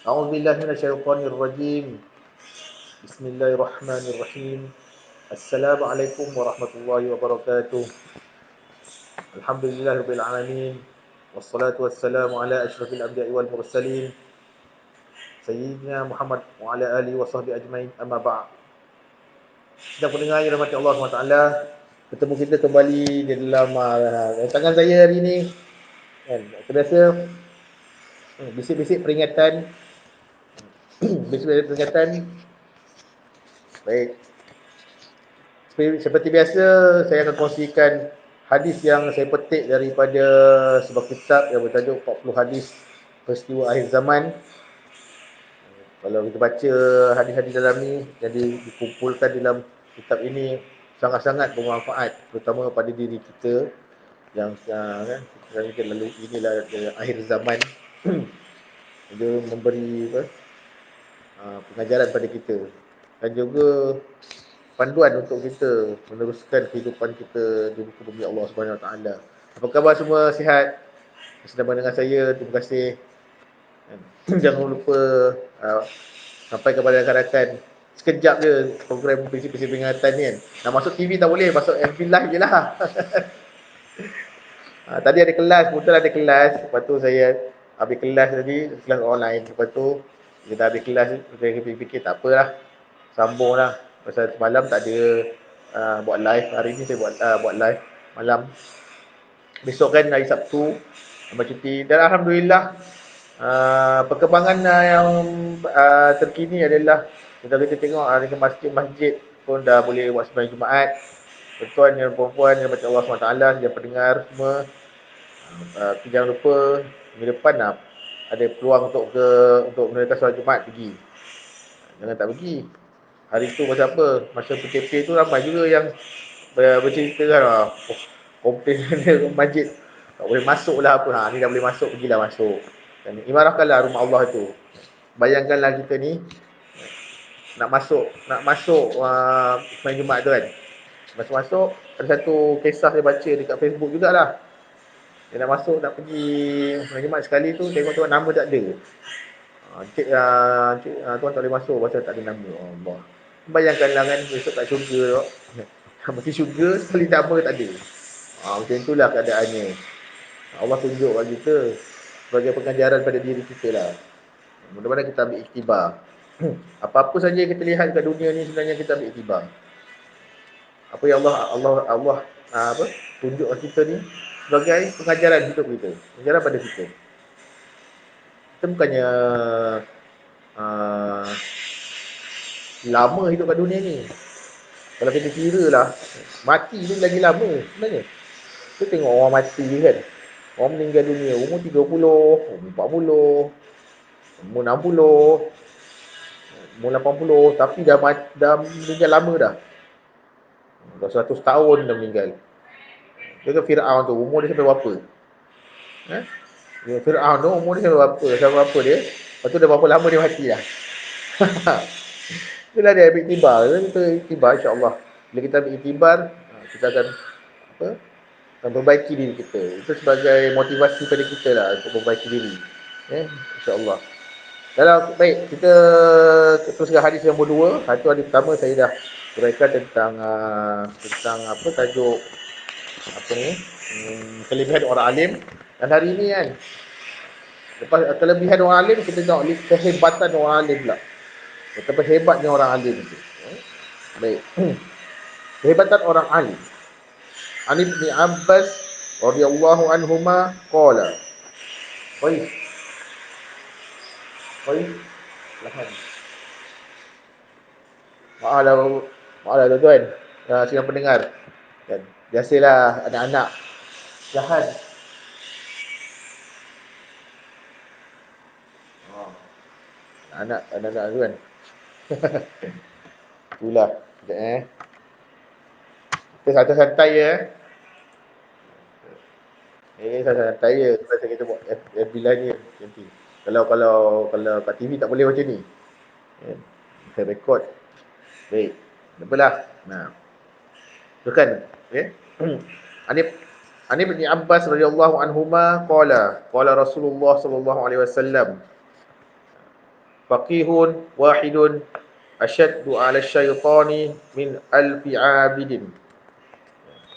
أعوذ بالله من الشيطان الرجيم. بسم الله الرحمن الرحيم. السلام عليكم ورحمة الله وبركاته. الحمد لله رب العالمين. والصلاة والسلام على أشرف الأنبياء والمرسلين Sayyidina Muhammad wa ala alihi wa sahbihi ajmain, amma ba'd. Sedang pendengar yang dirahmati Allah SWT, bertemu kita kembali di dalam rancangan saya hari ini kan. Seperti biasa, bisik-bisik peringatan. Bisik-bisik peringatan. Baik. Seperti biasa, saya akan kongsikan hadis yang saya petik daripada sebuah kitab yang bertajuk 40 hadis peristiwa akhir zaman. Kalau kita baca hadis-hadis dalam ni, jadi dikumpulkan dalam kitab ini sangat-sangat bermanfaat, terutama pada diri kita yang kan, kita lalu inilah akhir zaman. Dia memberi pengajaran pada kita dan juga panduan untuk kita meneruskan kehidupan kita di muka bumi Allah Subhanahu Wa Taala. Apa khabar semua, sihat? Sedang mendengar saya, terima kasih. Jangan lupa sampai kepada rakan-rakan, sekejap je program prinsip-prinsip peringatan ni kan. Nak masuk TV tak boleh, masuk FB Live je lah. Tadi ada kelas, betul ada kelas. Lepas tu saya habis kelas tadi, kelas online. Lepas tu kita habis kelas, saya fikir tak apalah, sambung lah. Pasal semalam tak ada buat live. Hari ni saya buat live malam. Besok kan hari Sabtu, ambil cuti. Dan Alhamdulillah, perkembangan yang terkini adalah kita tengok ada masjid-masjid pun dah boleh buat sembahyang Jumaat. Tuan dan perempuan yang baca Allah SWT, yang pendengar semua, jangan lupa minggu depan ada peluang untuk menunaikan solat Jumaat, pergi. Jangan tak pergi. Hari tu pasal apa? Masa PKP tu ramai juga yang bercerita kan, komplain ada masjid tak boleh masuk lah apa. Ni dah boleh masuk, pergilah masuk. Dan imarahkanlah rumah Allah tu. Bayangkanlah kita ni nak masuk main Jumaat tu kan. Masuk ada satu kisah saya baca dekat Facebook jugalah. Dia nak masuk, nak pergi main Jumaat sekali tu, tengok nama tak ada. Cik, tuan tak boleh masuk pasal tak ada nama. Allah. Bayangkanlah kan, besok kat syurga tu. Mesti syurga, sekali nama tak ada. Macam itulah keadaannya. Allah tunjuk bagi kita sebagai pengajaran pada diri kita lah. Mudah-mudahan kita ambil iktibar. Apa-apa saja kita lihat kat dunia ni sebenarnya kita ambil iktibar. Apa yang Allah tunjuk kita ni sebagai pengajaran hidup kita, pengajaran pada kita. Kita bukannya lama hidup kat dunia ni. Kalau kita kira lah, mati tu lagi lama sebenarnya. Kita tengok orang mati kan, orang meninggal dunia umur 30, umur 40, umur 60, umur 80, tapi dah meninggal lama dah. Dah 100 tahun dah meninggal. Dia kan Fir'aun tu, umur dia sampai berapa? Fir'aun tu, umur dia sampai berapa dia? Lepas tu dah berapa lama dia mati dah. Itulah dia ambil iktibar. Kita iktibar insyaAllah. Bila kita ambil iktibar, kita akan memperbaiki diri kita. Itu sebagai motivasi pada kita lah untuk memperbaiki diri. InsyaAllah. Baik, kita teruskan hadis yang berdua. Satu hadis pertama saya dah uraikan tentang tajuk kelebihan orang alim. Dan hari ini kan, lepas kelebihan orang alim, kita tengok kehebatan orang alim pula. Betapa hebatnya orang alim itu. Baik. Kehebatan orang alim. An Ibn Abbas radhiyallahu anhuma qala. Baik. Lahan. Maaflah tuan. Sidang pendengar. Dan biasalah anak-anak jahat. Anak-anak tu kan. Itulah. Kita santai ya. Santai ya. Kita buat FB Live ni nanti. Kalau kat TV tak boleh macam ni. Saya rekod. Baik. Apalah. Teruskan. An Ibn Abbas radhiyallahu anhuma qala Rasulullah sallallahu alaihi wasallam, faqihun wahidun asyaddu 'ala syaitani min alfi 'abidin.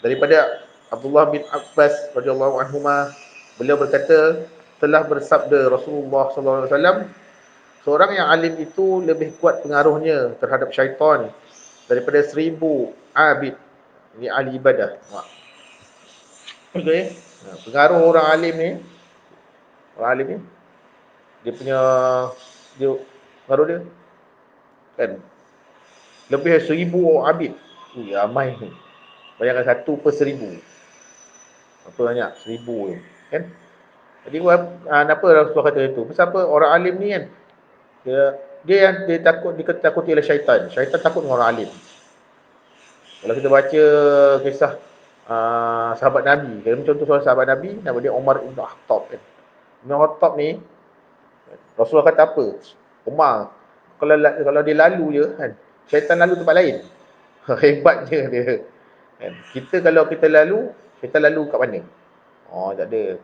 Daripada Abdullah bin Abbas radhiyallahu anhuma, beliau berkata, telah bersabda Rasulullah sallallahu alaihi wasallam, seorang yang alim itu lebih kuat pengaruhnya terhadap syaitan daripada 1000 abid, ini ahli ibadah. Okey. Pengaruh orang alim ni, orang alim ni dia punya dia pengaruh dia kan lebih dari 1000 abid. Ramai ni. Bayangkan 1/1000. Apa banyak? 1000 tu. Kan? Jadi kenapa Rasulullah kata itu? Pasal apa? Orang alim ni kan, dia yang dia takut, ditakuti oleh syaitan. Syaitan takut dengan orang alim. Kalau kita baca kisah sahabat Nabi, kalau contoh seorang sahabat Nabi, nama dia Umar Ibn Khattab kan. Ibn Khattab ni, Rasulullah kata apa? Umar, kalau dia lalu je kan, syaitan lalu tempat lain. Hebatnya dia. Kan? Kalau kita lalu, syaitan lalu kat mana? Oh, tak ada.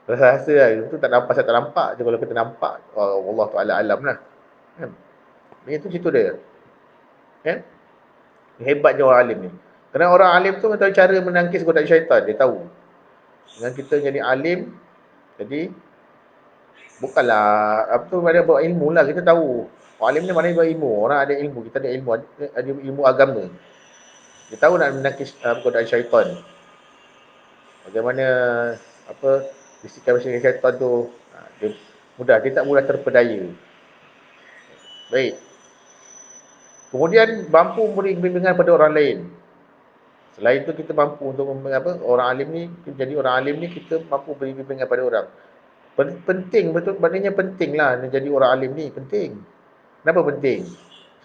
Rasa-rasa lah. Itu tak nampak, saya tak nampak je. Kalau kita nampak, Allah Ta'ala alam lah. Kan? Itu cerita dia. Kan? Hebat je orang alim ni. Kerana orang alim tu tahu cara menangkis godaan syaitan. Dia tahu. Dengan kita jadi alim, jadi bukanlah apa tu, mana bawa ilmu lah. Kita tahu. Orang alim ni mana bawa ilmu. Orang ada ilmu. Kita ada ilmu agama. Dia tahu nak menangkis godaan syaitan. Bagaimana bisikan-bisikan syaitan tu dia mudah, dia tak mudah terpedaya. Baik. Kemudian mampu memberi bimbingan pada orang lain. Selain itu kita mampu untuk orang alim ni, jadi orang alim ni kita mampu beri bimbingan pada orang. Penting, betul, maknanya penting lah jadi orang alim ni, penting. Kenapa penting?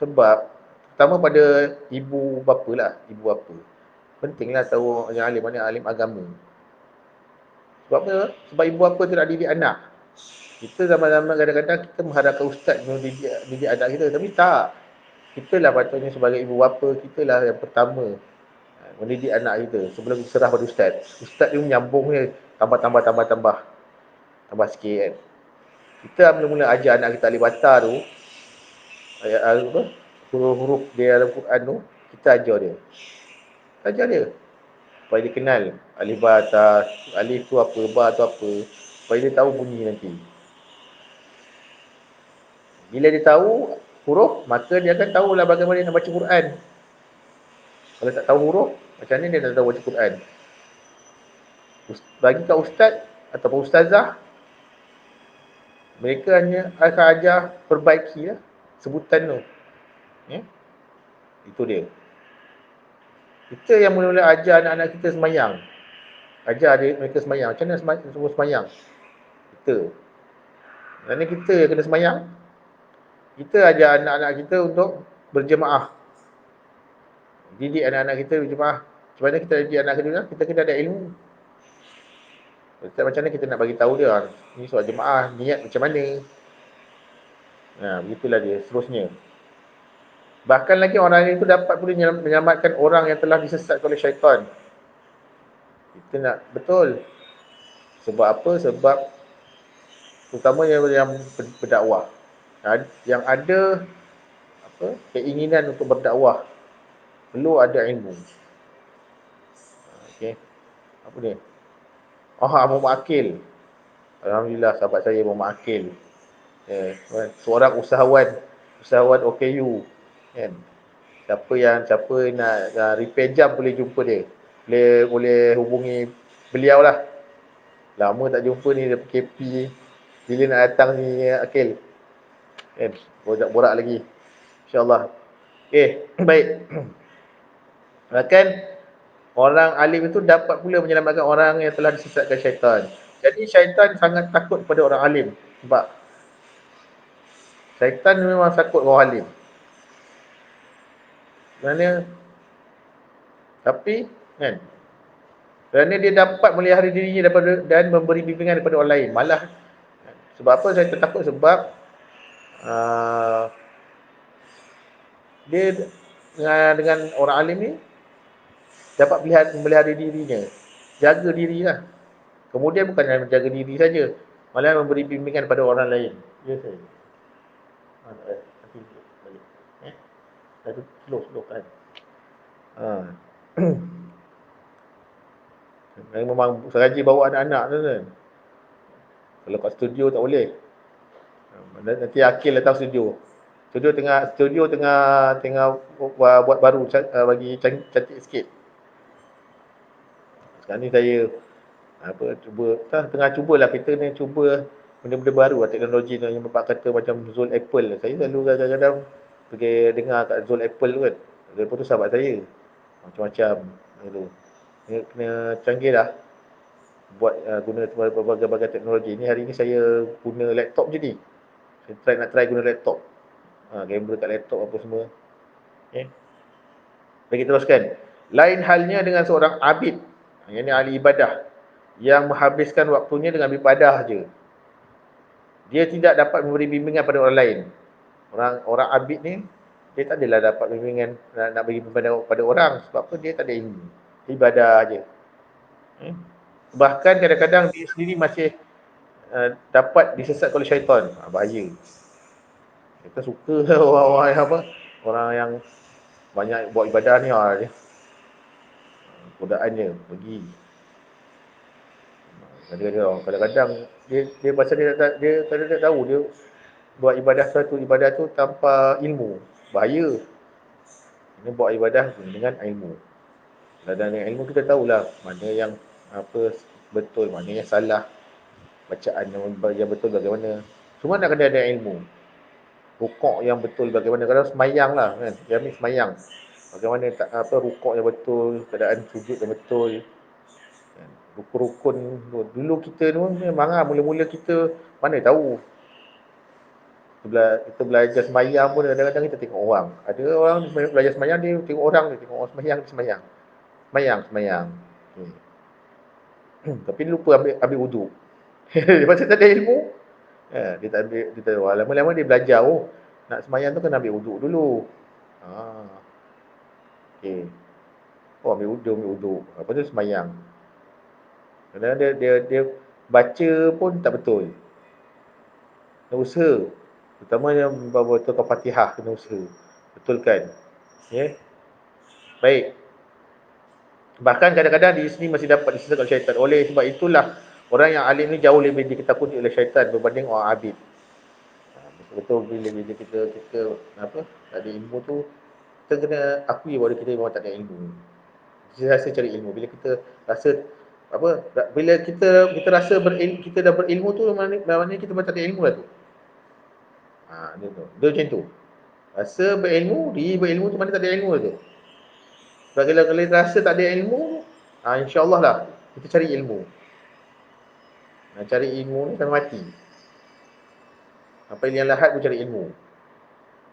Sebab pertama pada ibu bapa lah, ibu bapa. Pentinglah tahu yang alim, mana alim agama. Sebab apa? Sebab ibu bapa tu nak didik anak. Kita zaman-zaman kadang-kadang kita mengharapkan ustaz didik anak kita, tapi tak. Kita lah patutnya sebagai ibu bapa, kita lah yang pertama mendidik anak kita sebelum kita serah pada ustaz. Ustaz dia menyambung dia, tambah sikit kan. Kita mula-mula ajar anak kita alif bata tu, huruf-huruf dia dalam Quran tu, kita ajar dia. Supaya dia kenal alif bata, alif tu apa, ba tu apa, supaya dia tahu bunyi nanti. Bila dia tahu huruf, maka dia akan tahulah bagaimana dia nak baca Quran. Kalau tak tahu huruf, macam mana dia nak tahu baca Quran? Bagi kat ustaz ataupun ustazah, mereka hanya akan ajar perbaiki lah sebutan tu. Ya? Itu dia. Kita yang mula-mula ajar anak-anak kita semayang. Ajar mereka semayang. Macam mana semua semayang? Kita. Kerana kita yang kena semayang. Kita ajar anak-anak kita untuk berjemaah. Didik anak-anak kita berjemaah. Macam mana kita didik anak kita? Kita kena ada ilmu. Macam mana kita nak bagi tahu dia, ni soal jemaah, niat macam mana. Begitulah dia seterusnya. Bahkan lagi orang itu dapat pula menyelamatkan orang yang telah disesatkan oleh syaitan. Kita nak betul. Sebab apa? Sebab terutama yang berdakwah, yang ada keinginan untuk berdakwah, perlu ada ilmu. Okey. Apa dia? Muhammad Akil. Alhamdulillah sahabat saya Muhammad Akil. Seorang usahawan OKU. Kan? Siapa nak repair jam boleh jumpa dia. Boleh hubungi beliau lah. Lama tak jumpa ni, dia PKP. Bila nak datang ni Akil? Kan? Borak lagi. InsyaAllah. Baik. Bahkan orang alim itu dapat pula menyelamatkan orang yang telah disesatkan syaitan. Jadi syaitan sangat takut kepada orang alim. Sebab syaitan memang takut orang alim. Kerana dia dapat melihara dirinya dan memberi bimbingan kepada orang lain. Malah, sebab apa saya takut? Sebab dia dengan orang alim ni dapat melihara dirinya. Jaga dirilah. Kemudian bukan hanya menjaga diri saja, malah memberi bimbingan kepada orang lain. Ya saya. Nanti balik. Dah slow kan. Ha. Memang sengaja bawa anak-anak tu kan. Kalau kat studio tak boleh. Nanti Akil datang studio. Studio tengah buat baru bagi cantik sikit. Sekarang ni saya tengah cubalah, kita ni cuba benda-benda baru lah, teknologi tu yang bapak kata macam Zul Apple. Saya selalu kadang-kadang pergi dengar kat Zul Apple tu kan. Zul Apple tu sahabat saya. Macam-macam gitu. Kena canggih lah buat guna berbagai-bagai teknologi ni. Hari ni saya guna laptop je ni. Saya nak try guna laptop. Gambar kat laptop apa semua. Okay. Baik, kita teruskan. Lain halnya dengan seorang abid, yang ini ahli ibadah, yang menghabiskan waktunya dengan ibadah je. Dia tidak dapat memberi bimbingan pada orang lain. Orang abid ni, dia tak adalah dapat bimbingan nak bagi bimbingan pada orang. Sebab apa? Dia tak ada ilmu. Ibadah je. Bahkan kadang-kadang dia sendiri masih dapat disesatkan oleh syaitan. Bahaya. Kita suka orang-orang yang apa? Orang yang banyak buat ibadah ni, dia godaan je, pergi. Kadang-kadang dia pasal dia kadang tak tahu dia buat ibadah ibadah tu tanpa ilmu. Bahaya. Ini buat ibadah dengan ilmu. Dan dengan ilmu kita tahulah mana yang apa betul, mana yang salah. Bacaan yang betul bagaimana. Cuma nak kena ada ilmu. Rukuk yang betul bagaimana. Kalau semayang lah kan. Dia ambil semayang. Bagaimana rukuk yang betul, keadaan sujud yang betul. Rukun-rukun dulu kita tu memang mula-mula kita mana tahu. Kita belajar semayang pun kadang-kadang kita tengok orang. Ada orang belajar semayang, dia tengok orang, dia tengok orang semayang, dia semayang. Semayang. Tapi dia lupa ambil wuduk. Dia pasal tak ada ilmu. Dia tak ambil, dia tahu. Lama-lama dia belajar, nak semayang tu kena ambil wuduk dulu. Okay. Ambil wuduk. Lepas tu semayang. Kadang-kadang dia baca pun tak betul. Kena usaha. Terutamanya betul Fatihah, kena usaha. Betulkan. Okay. Baik. Bahkan kadang-kadang di sini masih dapat disesatkan oleh syaitan. Oleh sebab itulah orang yang alim ni jauh lebih diketakuti oleh syaitan berbanding orang abid. Betul bila kita tak ada ilmu tu, kita kena akui bahawa kita memang tak ada ilmu. Kita rasa cari ilmu. Bila kita rasa bila kita rasa kita dah berilmu tu, maknanya kita memang tak ada ilmu lah tu. Dia macam tu. Rasa berilmu, diri berilmu tu mana tak ada ilmu lah tu. Sebab kalau kita rasa tak ada ilmu, insya-Allah lah kita cari ilmu. Cari ilmu ni sampai mati. Sampai liang lahat pun cari ilmu.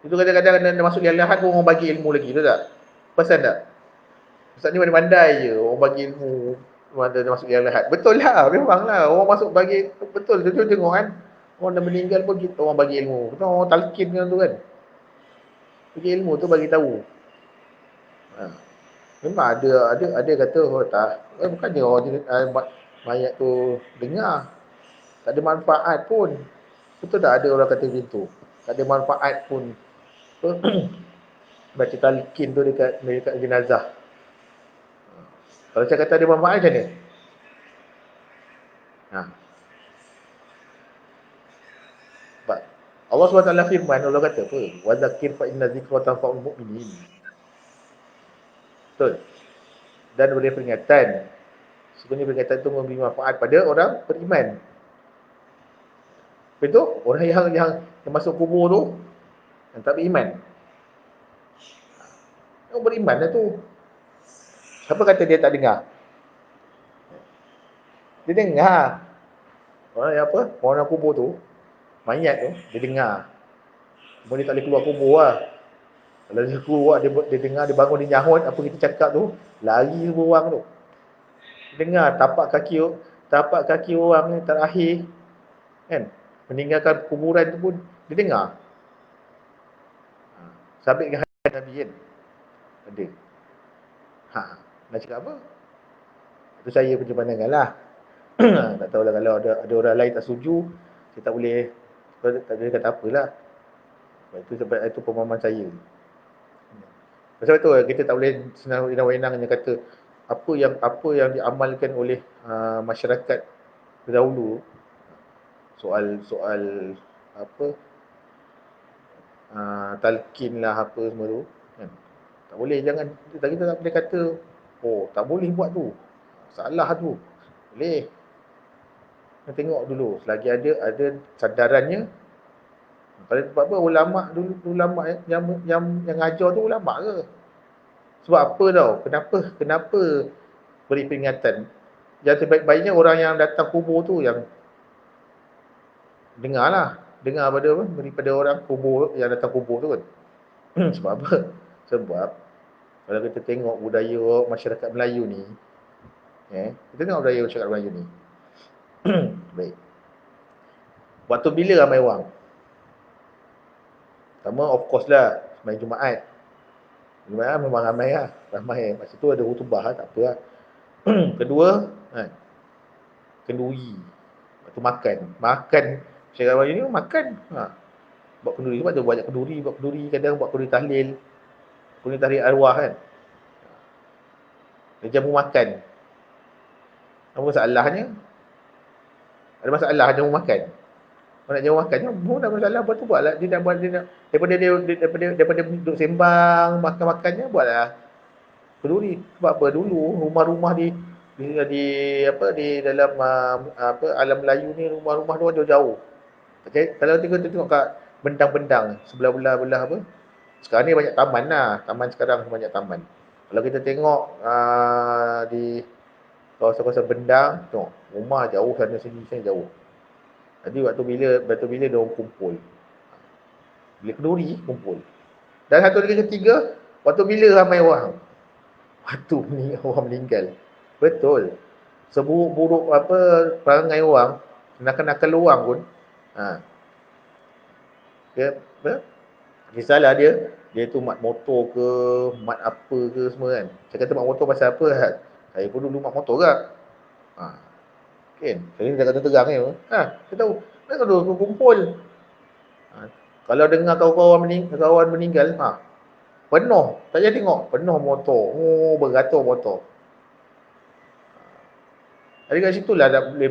Itu kadang-kadang dah masuk liang lahat pun orang bagi ilmu lagi, betul tak? Perasan tak? Ustaz ni pandai-pandai je orang bagi ilmu. Dah masuk liang lahat. Betul lah, memang lah. Orang masuk bagi, betul. Dia tengok kan. Orang dah meninggal pun kita orang bagi ilmu. Betul, orang talqin kan tu kan. Bagi ilmu tu bagi tahu. Memang ada kata tak. Bukannya orang mayat tu dengar. Tak ada manfaat pun. Betul tak ada orang kata macam tu? Tak ada manfaat pun. Baca talqin tu dekat jenazah. Kalau saya kata ada manfaat macam mana? Sebab Allah SWT firman, Allah kata apa? Wa dzakir fa inna dzikra tanfa'ul mu'minin. Betul. Dan beri peringatan. Sebenarnya peringatan itu memberi manfaat pada orang beriman. Betul? Orang yang masuk kubur tu, yang tak beriman. Orang beriman lah tu. Siapa kata dia tak dengar? Dia dengar. Orang yang orang kubur tu, mayat tu, dia dengar. Cuma dia tak boleh keluar kubur lah. Kalau dia keluar, dia dengar, dia bangun, dia nyahut, apa kita cakap tu, lari semua orang tu. Dia dengar tapak kaki orang ni terakhir, kan? Meninggalkan kuburan tu pun, dia dengar. Sabit dengan hadis Nabi kan? Ada. Nak cakap apa? Itu saya punya pandangan lah. Tak tahulah kalau ada orang lain tak setuju, saya tak boleh kata apalah. Sebab itu pemahaman saya. Sebab tu kita tak boleh senang wenang-wenangnya kata apa yang diamalkan oleh masyarakat terdahulu, soal apa, talqin lah apa semua tu kan. Tak boleh, jangan kita tak boleh kata oh tak boleh buat tu, salah tu. Boleh. Kita tengok dulu selagi ada sadarannya. Kalau sebab apa ulama dulu, ulama yang ajar tu ulama ke? Sebab apa tau? Kenapa beri peringatan? Yang terbaik-baiknya orang yang datang kubur tu yang dengar daripada orang kubur yang datang kubur tu kan. Sebab apa? Sebab kalau kita tengok budaya masyarakat Melayu ni, kita tengok budaya masyarakat Melayu ni. Baik. Waktu bila ramai orang? Pertama of course lah sembahyang Jumaat. Jumaat memang ramai lah. Ramai. Masa tu ada khutbah lah, tak apa lah. Kedua, kenduri. Waktu makan. Masyarakat Melayu ni makan. Buat kenduri. Sebab tu banyak kenduri. Buat kenduri kadang buat kenduri tahlil. Kenduri tahlil arwah kan. Dia jamu makan. Apa masalahnya? Ada masalah jamu makan. Kalau nak jamu makan, pun tak masalah. Buat tu buatlah. Dia nak buat, daripada duduk sembang, makan-makannya, buatlah kenduri. Sebab apa? Dulu rumah-rumah di dalam alam Melayu ni, rumah-rumah tu jauh-jauh. Okay? Kalau kita tengok kat bendang-bendang sebelah-belah apa, sekarang ni banyak taman lah. Taman sekarang banyak taman. Kalau kita tengok di kawasan-kawasan bendang, tengok rumah jauh sana sini jauh. Jadi waktu bila dia orang kumpul. Bila kenduri kumpul. Dan satu lagi ketiga, waktu bila ramai orang. Waktu ni orang meninggal. Betul. Seburuk-buruk apa perangai orang, nakal-nakal orang pun, dia apa? Kisahlah dia tu mat motor ke, mat apa ke semua kan. Saya kata mat motor pasal apa? Saya pun dulu mat motor ke. Kan? Saya ni dah kata terang ni. Saya tahu. Mereka dulu kumpul. Kalau dengar kawan meninggal, penuh. Tak payah tengok. Penuh motor. Beratur motor. Jadi kat situ lah boleh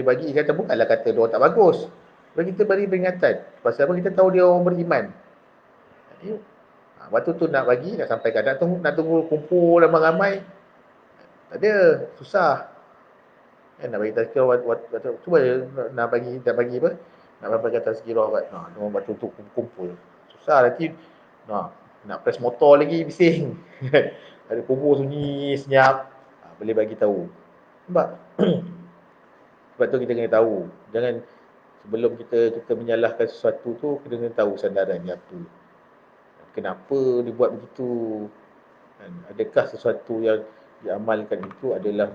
bagi kata bukanlah kata dia orang tak bagus. Sebab kita beri peringatan. Pasal apa? Kita tahu dia orang beriman. Waktu tu nak sampaikan. Nak tunggu kumpul ramai-ramai. Tak ada. Susah. Nak bagi tazkirah cuba nak bagi apa? Nak bagi tazkirah kat. Waktu tu kumpul. Susah nanti. Nak press motor lagi bising. Ada kubur sunyi, senyap. Boleh bagi tahu. Sebab tu kita kena tahu. Jangan sebelum kita menyalahkan sesuatu tu, kita kena tahu sandarannya apa. Kenapa dibuat begitu? Adakah sesuatu yang diamalkan itu adalah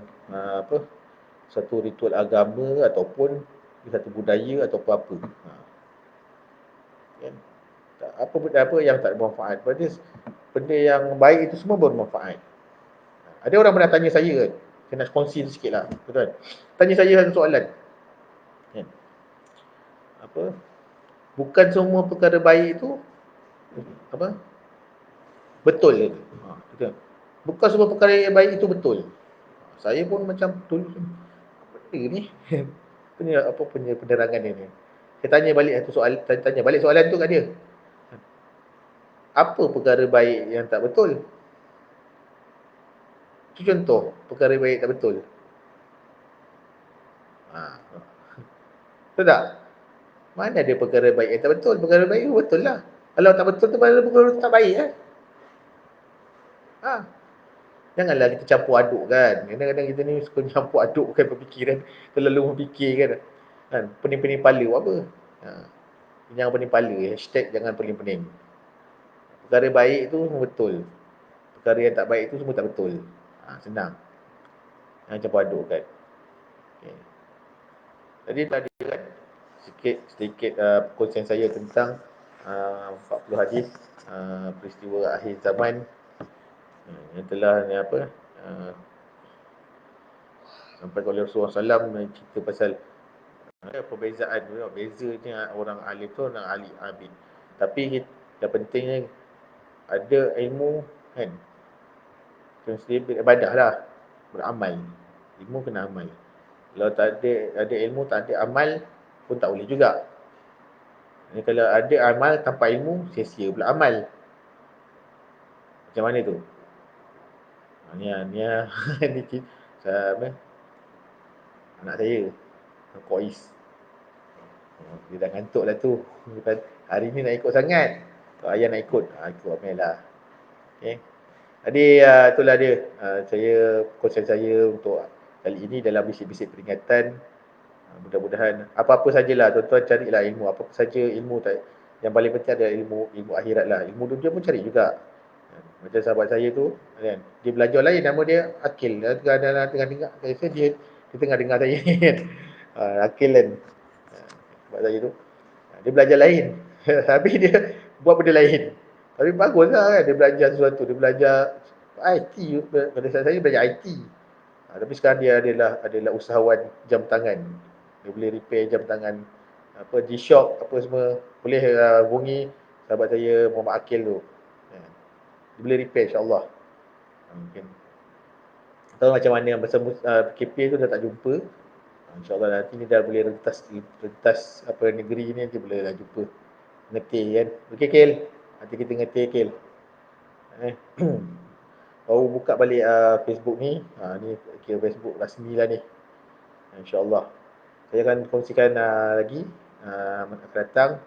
satu ritual agama ataupun satu budaya ataupun apa? Kan? Apa yang tak bermanfaat? Benda yang baik itu semua bermanfaat. Ada orang pernah tanya saya kan? Saya nak kongsi sikit lah. Betul? Tanya saya satu soalan. Kan? Bukan semua perkara baik itu betul ke? Betul. Bukan semua perkara yang baik itu betul. Saya pun macam betul. Apa ni? Apa punya penerangan dia ni? Saya tanya balik soalan tu kat dia. Apa perkara baik yang tak betul? Itu contoh perkara baik tak betul. Betul tak? Mana ada perkara baik yang tak betul? Perkara baik itu betul lah. Kalau tak betul tu mana perkara tak baik kan? Janganlah kita campur aduk kan. Kadang-kadang kita ni suka campur adukkan pemikiran. Terlalu memfikir kan. Pening-pening kepala buat apa? Jangan pening kepala. #jangan pening-pening. Perkara baik tu semua betul. Perkara yang tak baik tu semua tak betul. Senang. Jangan campur aduk kan. Okay. Jadi tadi kan sedikit konsen saya tentang 40 hadis peristiwa akhir zaman yang telah sampai oleh Rasulullah SAW cerita pasal perbezaan bezanya orang alim tu dengan ahli abid. Tapi Yang pentingnya ada ilmu kan. Consider ibadah lah, beramal. Ilmu kena amal. Kalau tak ada ilmu, tak ada amal pun tak boleh juga. Jadi kalau ada amal tanpa ilmu, sia-sia pula amal. Macam mana tu? Ni ni ni apa? Anak saya, Kois. Dia dah ngantuk lah tu. Hari ni nak ikut sangat. Kalau ayah nak ikut, ikut Amel lah. Okay. Jadi itulah dia. Saya, konsen saya untuk kali ini dalam bisik-bisik peringatan. Mudah-mudahan apa-apa sajalah tuan-tuan carilah ilmu. Apa-apa saja ilmu tak. Yang paling penting adalah ilmu akhirat lah. Ilmu dunia pun cari juga. Macam sahabat saya tu, kan, dia belajar lain, nama dia Akil. Dia tengah dengar, dia tengah dengar saya kan. Akil kan. Sahabat saya tu. Dia belajar lain. Habis dia buat benda lain. Tapi bagus lah kan, dia belajar sesuatu. Dia belajar IT. Pada saat saya belajar IT. Tapi sekarang dia adalah usahawan jam tangan. Dia boleh repair jam tangan. Apa, G-Shock, apa semua. Boleh hubungi sahabat saya Muhammad Akil tu. Dia boleh repair insyaAllah. Mungkin. Tahu macam mana yang pasal KP tu dah tak jumpa. InsyaAllah nanti ni dah boleh rentas apa negeri ni, nanti boleh dah jumpa. Ngetih kan. Okey Kil. Nanti kita ngetih Kil. Baru buka balik Facebook ni. Ni kira Facebook rasmi lah ni. InsyaAllah. Saya akan kongsikan lagi akan datang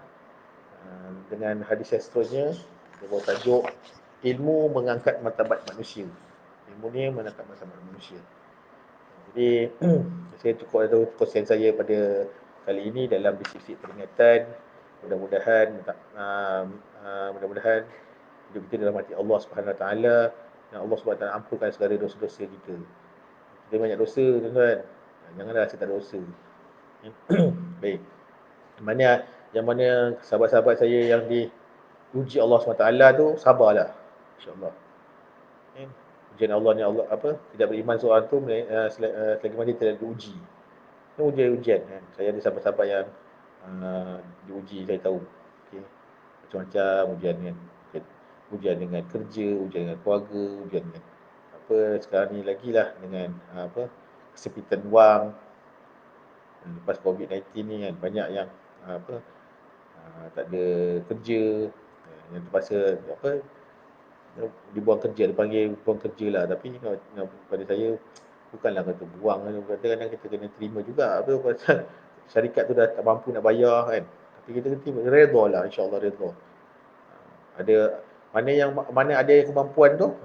dengan hadis yang seterusnya. Dia bawa tajuk ilmu mengangkat martabat manusia. Ilmu ni mengangkat martabat manusia. Jadi saya cukup ada konsen saya pada kali ini dalam bisik-bisik peringatan. Mudah-mudahan mudah-mudahan hidup kita dalam hati Allah Subhanahu Wa Taala, dan Allah Subhanahu Wa Taala ampunkan segala dosa-dosa kita. Kita banyak dosa tuan-tuan. Janganlah rasa tak ada dosa. Baik. Yang mana sahabat-sahabat saya yang diuji Allah SWT tu, sabarlah. InsyaAllah. Ujian Allah ni, Allah apa? Tidak beriman seorang tu selagi mana dia tidak diuji. Ini ujian kan. Saya ada sahabat-sahabat yang diuji, saya tahu. Okay. Macam-macam ujian kan. Ujian dengan kerja, ujian dengan keluarga, ujian dengan apa sekarang ni lagi lah dengan kesempitan wang. Lepas COVID-19 ni kan, banyak yang tak ada kerja, yang terpaksa dibuang kerja, dipanggil buang kerja lah. Tapi pada saya bukanlah kata buang, kadang-kadang kita kena terima juga. Pasal syarikat tu dah tak mampu nak bayar kan. Tapi kita kena terima, redha lah, insyaAllah redha. Ada mana ada kemampuan tu,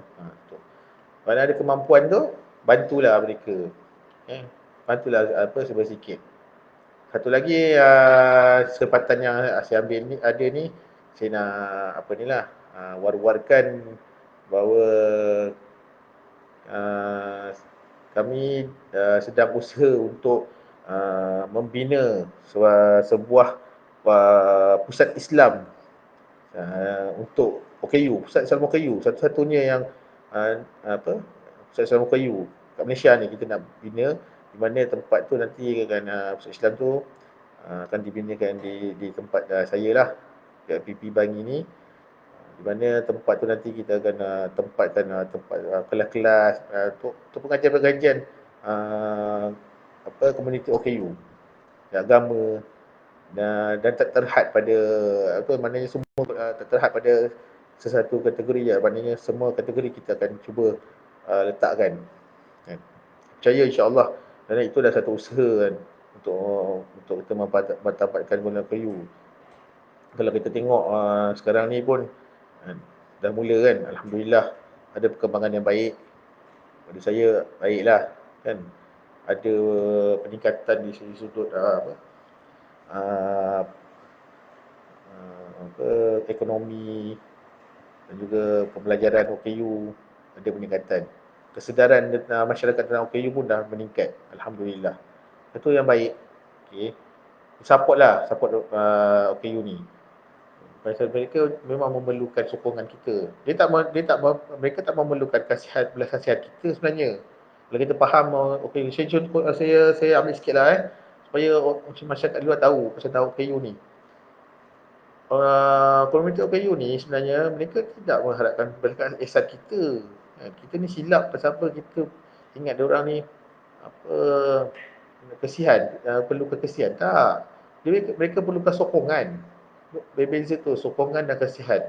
mana ada kemampuan tu, bantulah mereka. Bantulah sikit. Satu lagi kesempatan yang saya ambil ni ada ni, saya nak war-warkan bahawa kami sedang usaha untuk membina sebuah pusat Islam untuk OKU, pusat Islam OKU, satu-satunya yang pusat Islam OKU kat Malaysia ni kita nak bina, di mana tempat tu nanti akan pusat Islam tu akan dibinakan di tempat saya lah, kat PP Bangi ni, di mana tempat tu nanti kita akan tempatkan tempat kelas-kelas untuk pengajian-pengajian komuniti OKU agama, dan tak terhad pada maknanya semua tak terhad pada sesuatu kategori maknanya semua kategori kita akan cuba letakkan kan. Percaya insya-Allah, dan itu dah satu usaha kan untuk kita martabatkan guna kayu. Kalau kita tengok sekarang ni pun dah mula kan, alhamdulillah ada perkembangan yang baik. Pada saya baiklah kan, ada peningkatan di sudut ekonomi dan juga pembelajaran OKU ada peningkatan. Kesedaran masyarakat tentang OKU pun dah meningkat, alhamdulillah. Itu yang baik. Okey. Support OKU ni. Pasal mereka memang memerlukan sokongan kita. Mereka tak memerlukan belas kasihan kita sebenarnya. Kalau kita faham, okey, saya ambil sikitlah supaya masyarakat luar tahu pasal OKU ni. Komuniti OKU ni sebenarnya mereka tidak mengharapkan berkat ihsan kita. Kita ni silap pasal apa kita ingat diorang ni apa kesihan, perlu kesihan. Tak. Mereka perlukan sokongan. Berbeza tu, sokongan dan kesihan.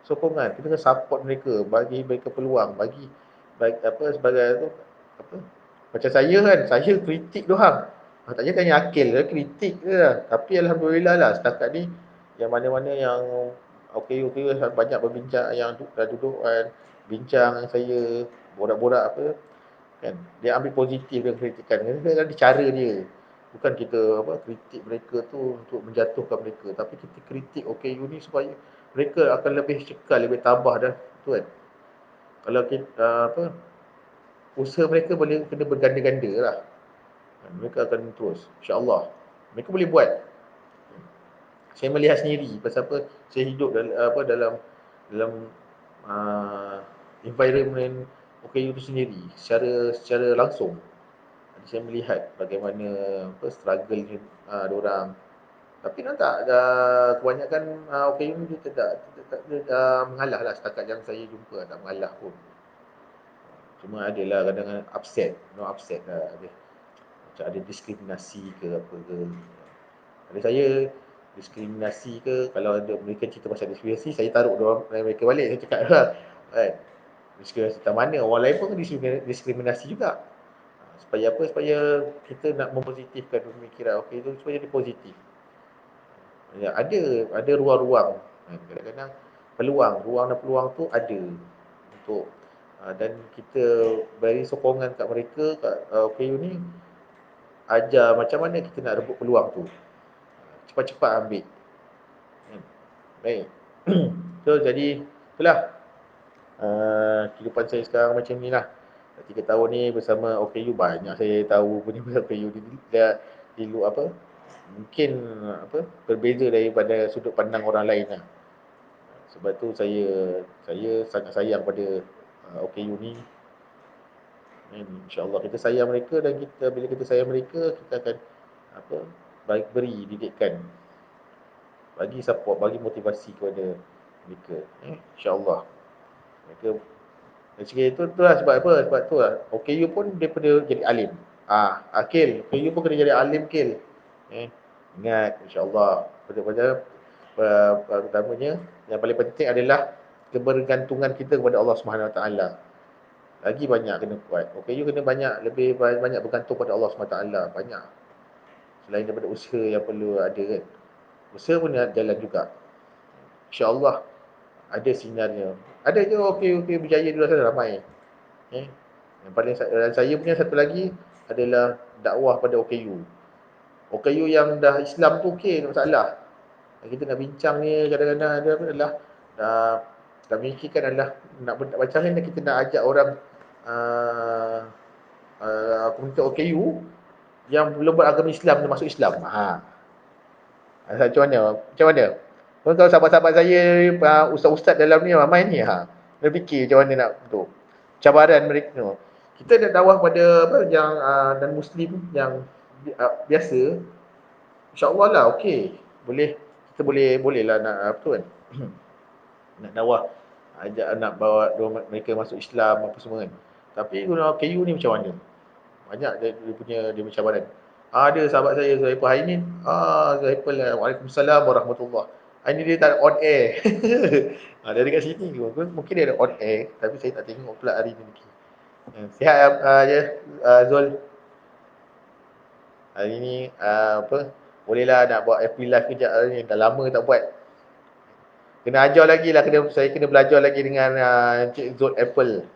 Sokongan, kita kena support mereka, bagi mereka peluang, bagi apa sebagai tu apa? Macam saya kan, saya kritik doang. Tak payah tanya akil, saya kritik je lah. Tapi alhamdulillah lah setakat ni yang mana-mana yang okey banyak berbincang yang dah duduk kan bincang dengan saya, borak-borak apa kan, dia ambil positif dia kritikan, dia ada cara dia, bukan kita apa kritik mereka tu untuk menjatuhkan mereka, tapi kita kritik OKU ni supaya mereka akan lebih cekal, lebih tabah dah tu kan. Kalau kita apa usaha mereka boleh kena berganda-ganda lah, mereka akan terus insyaAllah mereka boleh buat. Saya melihat sendiri pasal apa saya hidup dalam apa dalam uh, environment OKU itu sendiri secara langsung. Saya melihat bagaimana apa struggle diorang. Tapi dia tak kebanyakan OKU ni dia tak mengalah lah setakat yang saya jumpa, tak mengalah pun. Cuma adalah kadang-kadang upset, upset lah dia. Macam ada diskriminasi ke apa ke. Ada saya diskriminasi ke, kalau ada mereka cerita pasal diskriminasi, saya taruh mereka balik, saya cakap lah. Kan? Diskriminasi tak mana, orang lain pun diskriminasi juga. Supaya apa? Supaya kita nak mempositifkan pemikiran okey tu supaya dia positif. Ya, ada ruang-ruang. Kadang-kadang ruang dan peluang tu ada untuk dan kita beri sokongan kat mereka kat OKU ni, ajar macam mana kita nak rebut peluang tu. Cepat-cepat ambil. Baik. So jadi itulah kehidupan saya sekarang macam ni lah. 3 tahun ni bersama OKU banyak saya tahu punya pasal OKU dia di luar apa mungkin apa berbeza daripada sudut pandang orang lain lah. Sebab tu saya sangat sayang pada OKU ni. InsyaAllah kita sayang mereka, dan kita bila kita sayang mereka kita akan apa beri didikan, bagi support, bagi motivasi kepada mereka. InsyaAllah mereka itu lah sebab apa? Sebab tu lah OKU pun dia perlu jadi alim. Akil, OKU pun kena jadi alim Kil. Ingat insyaAllah pada pertamanya yang paling penting adalah kebergantungan kita kepada Allah Subhanahu Wa Taala. Lagi banyak kena kuat. OKU kena lebih banyak bergantung pada Allah Subhanahu Wa Taala, banyak. Selain daripada usaha yang perlu ada kan. Usaha pun jalan juga. InsyaAllah ada sinarnya. Ada je OKU berjaya di luar sana ramai. Yang paling saya punya satu lagi adalah dakwah pada OKU. OKU yang dah Islam tu okey, tak masalah. Kita nak bincang ni kadang-kadang ada apa adalah dah memikirkan adalah nak macam mana kita nak ajak orang komunitas OKU yang belum beragama Islam masuk Islam. Macam mana? Macam mana? Kalau sahabat-sahabat saya, ustaz-ustaz dalam ni ramai ni, dia fikir macam mana nak tu. Cabaran mereka tu. Kita dah dakwah pada apa yang dan muslim yang biasa, insya-Allah lah okey. Kita boleh lah nak apa tu kan. Nak dakwah, ajak nak bawa mereka masuk Islam apa semua kan. Tapi guna KU ni macam mana? Banyak dia punya cabaran. Ada sahabat saya Zuhaiful hari ni. Zuhaiful lah. Waalaikumsalam warahmatullahi. Hari ni dia tak on air. Dia dekat sini. Mungkin dia ada on air. Tapi saya tak tengok pula hari ni. Sihat je Zul. Hari ni apa? Bolehlah nak buat FB live kejap hari ni. Dah lama tak buat. Kena ajar lagi lah. Saya kena belajar lagi dengan Encik Zul Apple.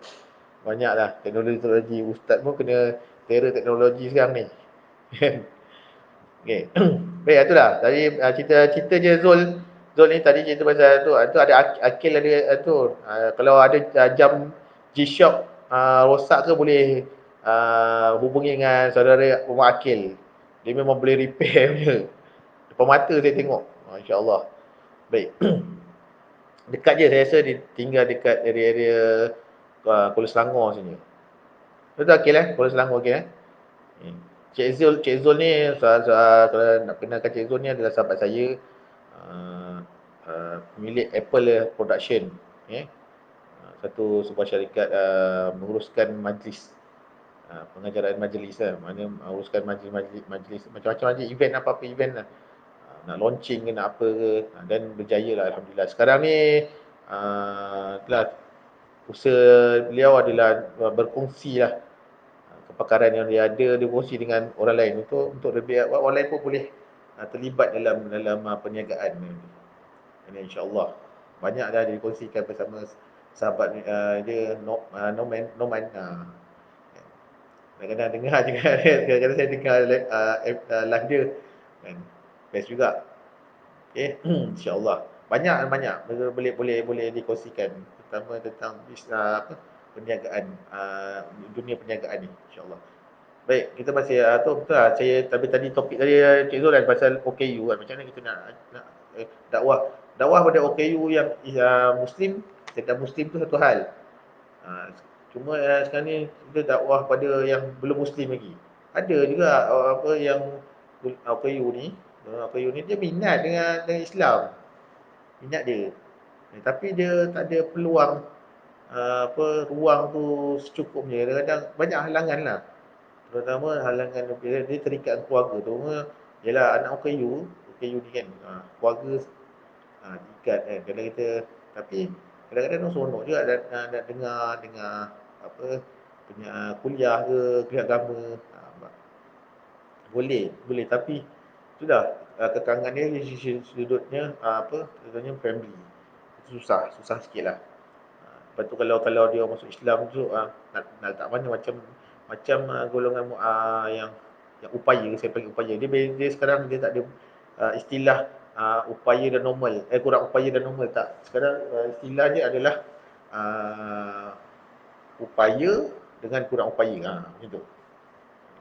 Banyak lah teknologi. Ustaz pun kena tera teknologi sekarang ni. Okay. Baik, itulah. Tadi cerita je Zul. Zul ni tadi cerita pasal tu. Tu ada akil ada tu. Kalau ada jam G-Shock rosak ke boleh hubungi dengan saudara rumah Akil. Dia memang boleh repair punya. Depan mata saya tengok. InsyaAllah. Baik. Dekat je saya rasa dia tinggal dekat area Kuala Selangor sini. Betul Akil Kuala Selangor Akil Cik Zul ni kalau nak kenalkan Cik Zul ni adalah sahabat saya. pemilik Apple Production, satu sebuah syarikat menguruskan majlis, pengajaran majlis lah, mana menguruskan majlis macam-macam majlis, event apa-apa event lah, nak launching ke nak apa ke, dan berjaya lah alhamdulillah. Sekarang ni telah usaha beliau adalah berkongsi lah kepakaran yang dia ada, dia kongsi dengan orang lain untuk lebih orang lain pun boleh terlibat dalam perniagaan ni. Ini insya-Allah banyak dah dikongsikan bersama sahabat dia Noman. Kadang-kadang dengar juga, kadang-kadang saya dengar live dia kan, best juga. Okey, insya-Allah banyak boleh dikongsikan, terutama tentang perniagaan, dunia perniagaan ni insya-Allah. Baik, kita masih betul lah, saya tadi topik tadi Cik Zul kan pasal OKU kan, macam mana kita nak dakwah pada OKU yang Muslim, tentang Muslim tu satu hal. Cuma sekarang ni kita dakwah pada yang belum Muslim lagi. Ada juga apa yang OKU ni, dia minat dengan Islam, minat dia. Tapi dia tak ada peluang, ruang tu secukupnya. Kadang-kadang banyak halangan lah. Terutama halangan dia terikat dengan keluarga tu. Yalah anak OKU ni kan, keluarga diikat kan. Kadang kita, tapi kadang-kadang orang seronok juga nak dengar apa punya kuliah ke agama. Boleh tapi sudah kekangan dia sudutnya sudutnya family. Susah sikitlah. Lepas tu kalau dia masuk Islam tu nak letak mana, macam golongan yang upaya, saya panggil upaya. Dia sekarang dia tak ada istilah upaya dan normal. Kurang upaya dan normal tak. Sekarang istilah dia adalah upaya dengan kurang upaya. Macam tu.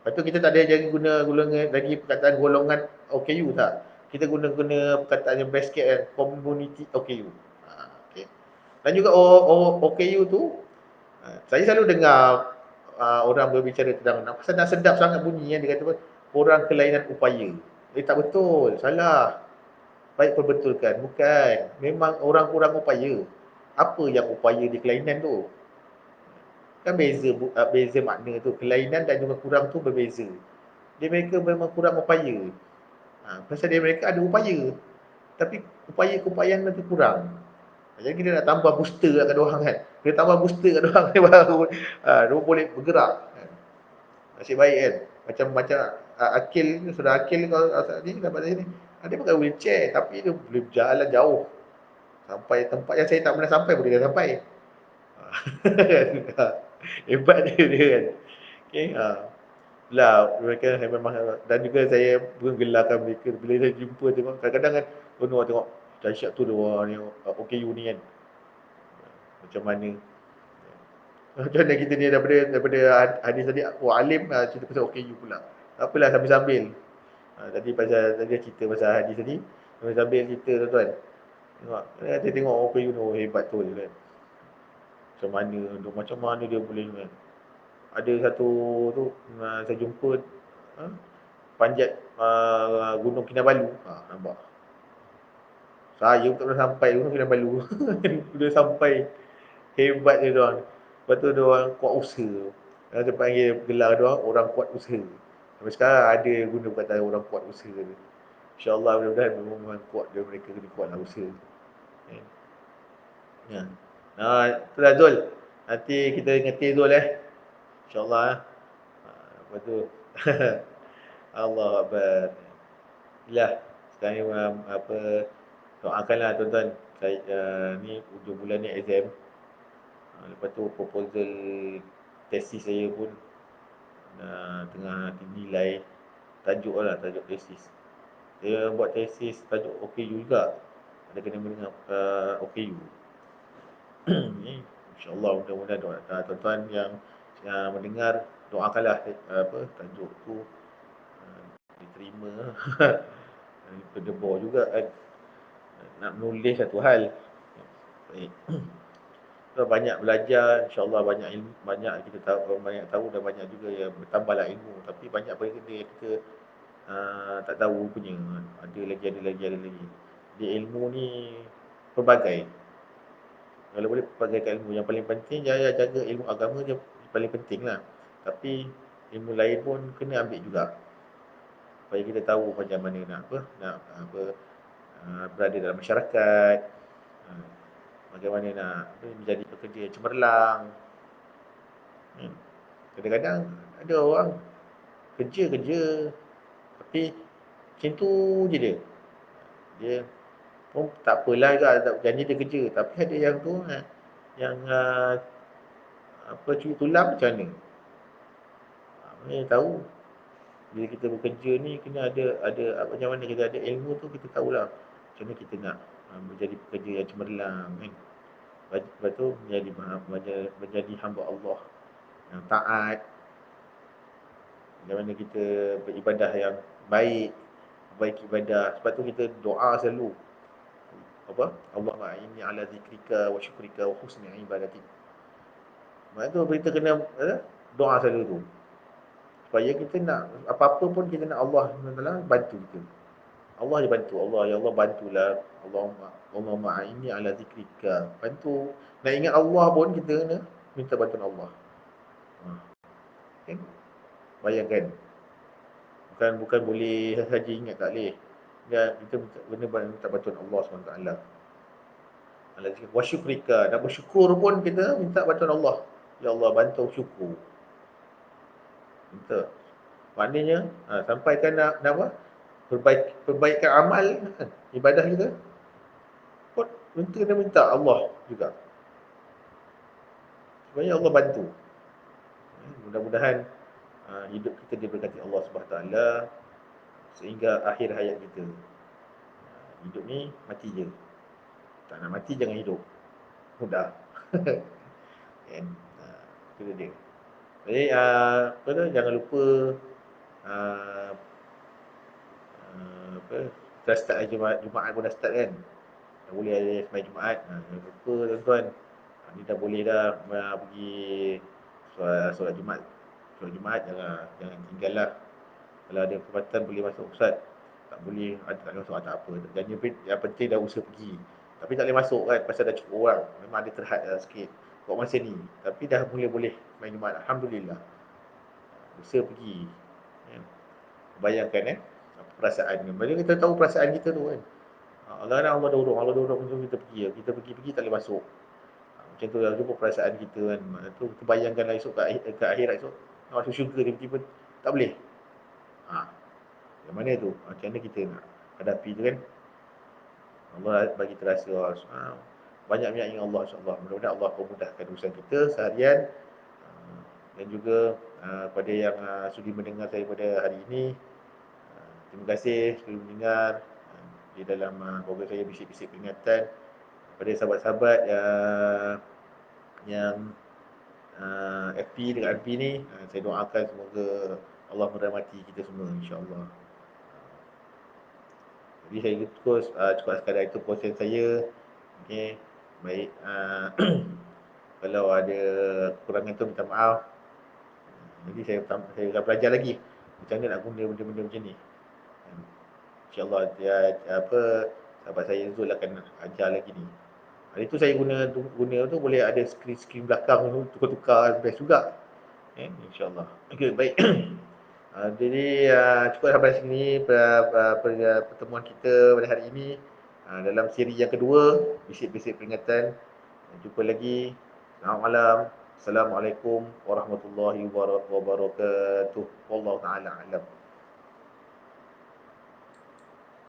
Lepas tu kita tak ada jadi guna lagi perkataan golongan OKU tak. Kita guna perkataan yang best sikit kan, community OKU. Okay. Dan juga OKU tu, saya selalu dengar orang berbicara tentang pasal nak sedap sangat bunyi dia kata orang kelainan upaya. Tak betul, salah. Baik perbetulkan, bukan. Memang orang kurang upaya. Apa yang upaya di kelainan tu? Kan beza makna tu. Kelainan dan juga kurang tu berbeza. Mereka memang kurang upaya. Pasal mereka ada upaya. Tapi upaya-upayaan tu kurang. Jadi kita nak tambah booster kat diorang kan. Kita tambah booster kat diorang ni baru dia boleh bergerak kan. Nasib baik kan. Macam Akil ni, sudah Akil kalau ni dapat sini. Dia pakai wheelchair tapi dia boleh berjalan jauh. Sampai tempat yang saya tak pernah sampai boleh dah sampai. Hebat dia kan. Okey, lah mereka memang, dan juga saya menggelarkan mereka bila saya jumpa tengok kadang-kadang kan tengok dahsyat tu dia ni OKU ni kan. Macam mana kita ni daripada hadis tadi alim cerita pasal OKU pula. Tak apalah sambil-sambil. Tadi dia cerita pasal hadis tadi, sambil cerita tuan-tuan. Tengok OKU ni hebat tu kan. Macam mana dia boleh kan. Ada satu tu saya jumpa panjat Gunung Kinabalu. Nampak. Saya pun tak pernah sampai Gunung Kinabalu. Dia sampai. Hebat dia doang. Lepas tu dia orang kuat usaha. Dia panggil gelar dia orang kuat usaha. Sampai sekarang ada yang guna perkataan orang kuat usaha tu. InsyaAllah mudah-mudahan memang kuat dia, mereka kena kuatlah usaha. Ya. Itulah Zul. Nanti kita ingatkan Zul InsyaAllah. Lepas tu. Allah Akbar. Inilah. Sekarang ni doakanlah tuan-tuan. Ni hujung bulan ni exam. Lepas tu proposal tesis saya pun tengah dinilai. Tajuk tesis. Saya buat tesis tajuk OKU juga. Ada kena mendengar OKU. InsyaAllah mudah-mudahan tuan-tuan yang mendengar doakanlah tajuk tu diterima. Berdebar juga kan. Nak menulis satu hal. Baik. Banyak belajar, insyaAllah banyak ilmu, banyak kita tahu, banyak tahu dan banyak juga yang bertambahlah ilmu. Tapi banyak benda yang kita tak tahu punya. Ada lagi. Di ilmu ni pelbagai. Kalau boleh pelbagai ilmu. Yang paling penting jaga ilmu agama je paling penting lah. Tapi ilmu lain pun kena ambil juga. Supaya kita tahu macam mana nak berada dalam masyarakat. Uh, Bagaimana nak menjadi pekerja yang cemerlang. Hmm. Kadang-kadang ada orang kerja, tapi macam tu je dia. Dia pun tak apalah juga, tak janji dia kerja. Tapi ada yang tu, yang cuci tulang macam mana? Mana tahu. Bila kita bekerja ni kena ada macam mana kita ada ilmu tu, kita tahulah macam mana kita nak menjadi pekerja yang cemerlang kan. Lepas tu menjadi hamba Allah yang taat, bagaimana kita beribadah yang baik, baik ibadah. Sebab tu kita doa selalu apa? Allahumma inni ala zikrika wa syukrika wa husni ibadati. Maksud tu kita kena doa selalu tu. Supaya kita nak apa-apa pun kita nak Allah SWT bantu kita. Allah dia bantu. Allah, ya Allah bantulah. Allahumma inni ala zikrika. Bantu. Nak ingat Allah pun kita kena minta bantuan Allah. Okay? Bayangkan. Bukan boleh saja ingat, tak boleh. Ya, kita minta bantuan Allah SWT. Wa syukrika. Nak bersyukur pun kita minta bantuan Allah. Ya Allah, bantu syukur. Minta. Maknanya, sampaikan nak apa? Perbaikan amal, ibadah kita. Pun minta Allah juga. Supaya Allah bantu. Mudah-mudahan hidup kita diberkati Allah SWT sehingga akhir hayat kita. Hidup ni mati je. Tak nak mati jangan hidup. Mudah. Kan? Itu dia. Jadi jangan lupa uh, dah start Jumaat pun dah start kan. Dah boleh ada sembahyang Jumaat. Jangan lupa tuan-tuan. Ni dah boleh dah pergi solat Jumaat. Solat Jumaat jangan tinggal lah. Kalau ada kesempatan boleh masuk Ustaz. Tak boleh, tak boleh masuk, tak apa. Yang penting dah usaha pergi. Tapi tak boleh masuk kan, pasal dah cukup orang. Memang ada terhad sikit buat masa ni. Tapi dah boleh main Jumaat. Alhamdulillah. Usaha pergi. Ya. Bayangkan apa perasaan ni. Bila kita tahu perasaan kita tu kan. Allah dorong kita pergi. Kita pergi tak boleh masuk. Macam tu lah, jumpa perasaan kita kan. Tu kita bayangkanlah esok ke akhirat esok. Nak masuk syurga tiba-tiba tak boleh. Yang mana tu? Macam mana kita nak hadapi tu kan? Allah bagi terasa. Banyak-banyak ingat Allah, insyaAllah. Mudah-mudahan Allah memudahkan urusan kita seharian. Dan juga pada yang sudi mendengar saya pada hari ini, terima kasih sudah mendengar di dalam program saya Bisik-Bisik Peringatan. Pada sahabat-sahabat yang FP dengan RP ni, saya doakan semoga Allah merahmati kita semua, insyaAllah. Jadi saya cukup sekadar itu proses saya. Okay. Baik. Kalau ada kekurangan tu minta maaf. Jadi saya akan belajar lagi macam mana nak guna benda-benda macam ni. InsyaAllah sahabat saya Zul akan ajar lagi ni. Hari tu saya guna tu boleh ada skrin belakang tu tukar-tukar, best juga. InsyaAllah. Okay, baik. Jadi cukup sampai sini pertemuan kita pada hari ini dalam siri yang kedua, Bisik-Bisik Peringatan. Jumpa lagi. Selamat malam. Assalamualaikum warahmatullahi wabarakatuh. Wallahu ta'ala alam.